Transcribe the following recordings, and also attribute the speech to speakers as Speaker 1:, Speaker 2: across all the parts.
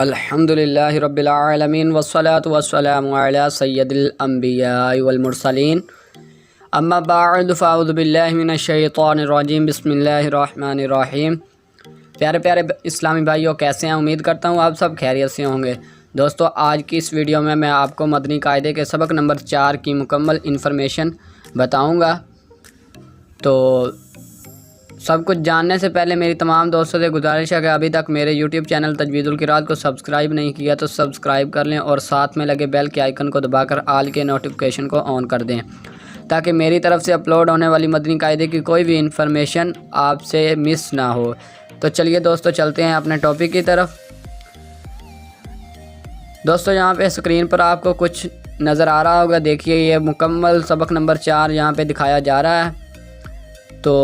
Speaker 1: الحمدللہ رب العالمین والصلاة والسلام علی سید الانبیاء والمرسلین اما بعد فاعوذ باللہ من الشیطان الرجیم بسم اللہ الرحمن الرحیم۔ پیارے پیارے اسلامی بھائیوں، کیسے ہیں؟ امید کرتا ہوں آپ سب خیریت سے ہوں گے۔ دوستو، آج کی اس ویڈیو میں آپ کو مدنی قاعدے کے سبق نمبر 4 کی مکمل انفارمیشن بتاؤں گا۔ تو سب کچھ جاننے سے پہلے میری تمام دوستوں سے گزارش ہے کہ ابھی تک میرے یوٹیوب چینل تجوید القراءت کو سبسکرائب نہیں کیا تو سبسکرائب کر لیں اور ساتھ میں لگے بیل کے آئیکن کو دبا کر آل کے نوٹیفیکیشن کو آن کر دیں تاکہ میری طرف سے اپلوڈ ہونے والی مدنی قاعدے کی کوئی بھی انفارمیشن آپ سے مس نہ ہو۔ تو چلیے دوستو، چلتے ہیں اپنے ٹاپک کی طرف۔ دوستو، یہاں پہ اسکرین پر آپ کو کچھ نظر آ رہا ہوگا، دیکھیے یہ مکمل سبق نمبر 4 یہاں پہ دکھایا جا رہا ہے۔ تو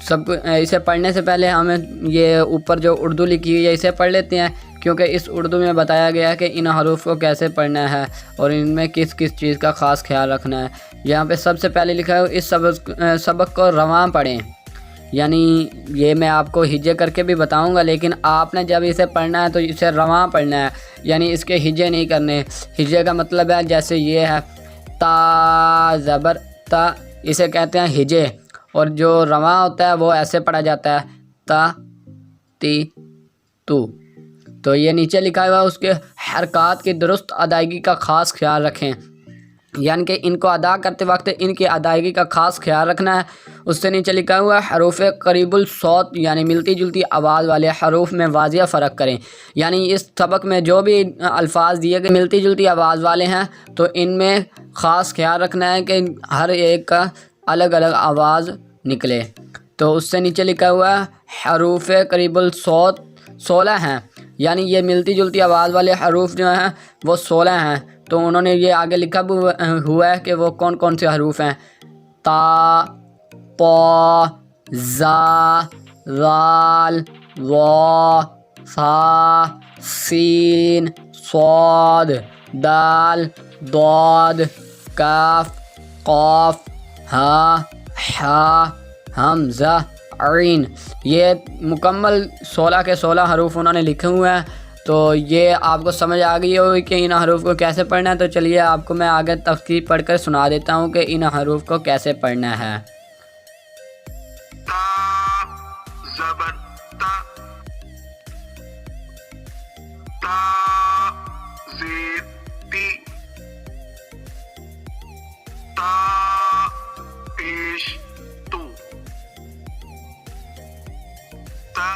Speaker 1: اسے پڑھنے سے پہلے ہمیں یہ اوپر جو اردو لکھی ہوئی ہے اسے پڑھ لیتے ہیں، کیونکہ اس اردو میں بتایا گیا ہے کہ ان حروف کو کیسے پڑھنا ہے اور ان میں کس کس چیز کا خاص خیال رکھنا ہے۔ یہاں پہ سب سے پہلے لکھا ہے اس سبق کو رواں پڑھیں، یعنی یہ میں آپ کو ہجے کر کے بھی بتاؤں گا، لیکن آپ نے جب اسے پڑھنا ہے تو اسے رواں پڑھنا ہے، یعنی اس کے ہجے نہیں کرنے۔ ہجے کا مطلب ہے جیسے یہ ہے تا زبر تا، اسے کہتے ہیں ہجے، اور جو رواں ہوتا ہے وہ ایسے پڑھا جاتا ہے تا تی تو۔ تو یہ نیچے لکھا ہوا ہے، اس کے حرکات کی درست ادائیگی کا خاص خیال رکھیں، یعنی کہ ان کو ادا کرتے وقت ان کی ادائیگی کا خاص خیال رکھنا ہے۔ اس سے نیچے لکھا ہوا ہے حروف قریب الصوت، یعنی ملتی جلتی آواز والے حروف میں واضح فرق کریں، یعنی اس سبق میں جو بھی الفاظ دیے گئے ملتی جلتی آواز والے ہیں تو ان میں خاص خیال رکھنا ہے کہ ہر ایک کا الگ الگ آواز نکلے۔ تو اس سے نیچے لکھا ہوا ہے حروف قریب الصوت 16 ہیں، یعنی یہ ملتی جلتی آواز والے حروف جو ہیں وہ 16 ہیں۔ تو انہوں نے یہ آگے لکھا ہوا ہے کہ وہ کون کون سے حروف ہیں: تا، طا، زا، ذال، ظا، ثا، سین، صاد، دال، ضاد، کاف، قاف، ہا، حا، حمزہ، عین۔ یہ مکمل 16 کے 16 حروف انہوں نے لکھے ہوئے ہیں۔ تو یہ آپ کو سمجھ آ گئی ہوگی کہ ان حروف کو کیسے پڑھنا ہے۔ تو چلیے آپ کو میں آگے تفصیل پڑھ کر سنا دیتا ہوں کہ ان حروف کو کیسے پڑھنا ہے۔
Speaker 2: تا زبر تا، تا زیر تی، تا پیش تو، تا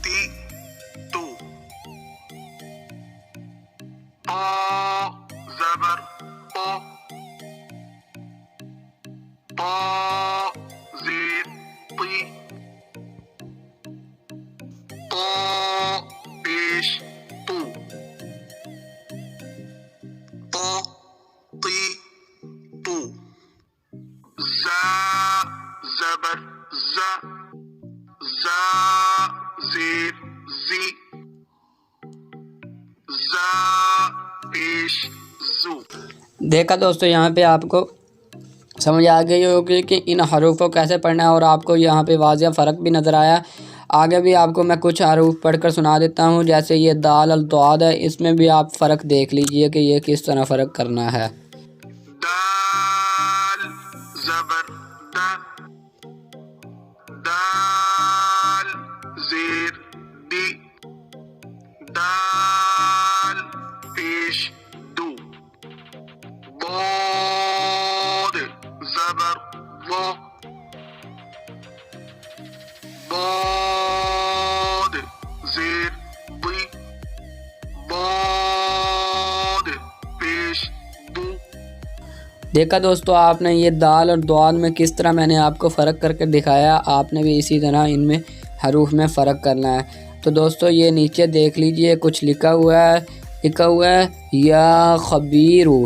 Speaker 2: تی تو، طا زبر طا، طا زیر طی، طا پیش تو، طا تی تو، زا زبر زا، زا زیر زی، زا پیش زو۔
Speaker 1: دیکھا دوستو، یہاں پہ آپ کو سمجھ آ گئی ہوگی کہ ان حروف کو کیسے پڑھنا ہے، اور آپ کو یہاں پہ واضح فرق بھی نظر آیا۔ آگے بھی آپ کو میں کچھ حروف پڑھ کر سنا دیتا ہوں، جیسے یہ دال الضاد ہے، اس میں بھی آپ فرق دیکھ لیجئے کہ یہ کس طرح فرق کرنا ہے۔
Speaker 2: دال زبر دا، دال زیر دی، دال پیش دو، ضاد زبر ضا، ضاد زیر ضی، ضاد پیش دو۔
Speaker 1: دیکھا دوستو، آپ نے یہ دال اور ضاد میں کس طرح میں نے آپ کو فرق کر کے دکھایا، آپ نے بھی اسی طرح ان میں حروف میں فرق کرنا ہے۔ تو دوستو یہ نیچے دیکھ لیجئے کچھ لکھا ہوا ہے یا خبیرو،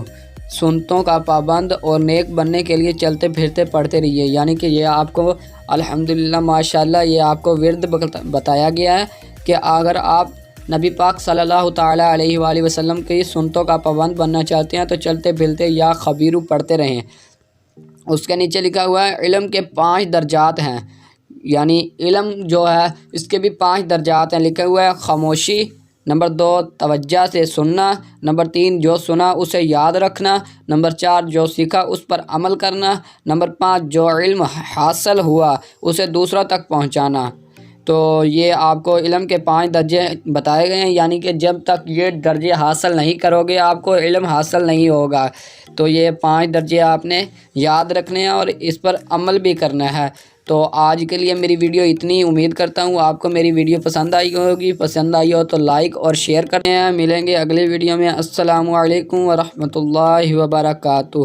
Speaker 1: سنتوں کا پابند اور نیک بننے کے لیے چلتے پھرتے پڑھتے رہیے، یعنی کہ یہ آپ کو الحمدللہ ماشاءاللہ یہ آپ کو ورد بتایا گیا ہے کہ اگر آپ نبی پاک صلی اللہ تعالیٰ علیہ وآلہ وسلم کی سنتوں کا پابند بننا چاہتے ہیں تو چلتے پھرتے یا خبیرو پڑھتے رہیں۔ اس کے نیچے لکھا ہوا ہے علم کے 5 درجات ہیں، یعنی علم جو ہے اس کے بھی 5 درجات ہیں۔ لکھا ہوا ہے خاموشی، نمبر 2 توجہ سے سننا، نمبر 3 جو سنا اسے یاد رکھنا، نمبر 4 جو سیکھا اس پر عمل کرنا، نمبر 5 جو علم حاصل ہوا اسے دوسروں تک پہنچانا۔ تو یہ آپ کو علم کے 5 درجے بتائے گئے ہیں، یعنی کہ جب تک یہ درجے حاصل نہیں کرو گے آپ کو علم حاصل نہیں ہوگا۔ تو یہ 5 درجے آپ نے یاد رکھنے ہیں اور اس پر عمل بھی کرنا ہے۔ تو آج کے لیے میری ویڈیو اتنی، امید کرتا ہوں آپ کو میری ویڈیو پسند آئی ہوگی۔ پسند آئی ہو تو لائک اور شیئر کریں۔ ملیں گے اگلی ویڈیو میں۔ السلام علیکم ورحمۃ اللہ وبرکاتہ۔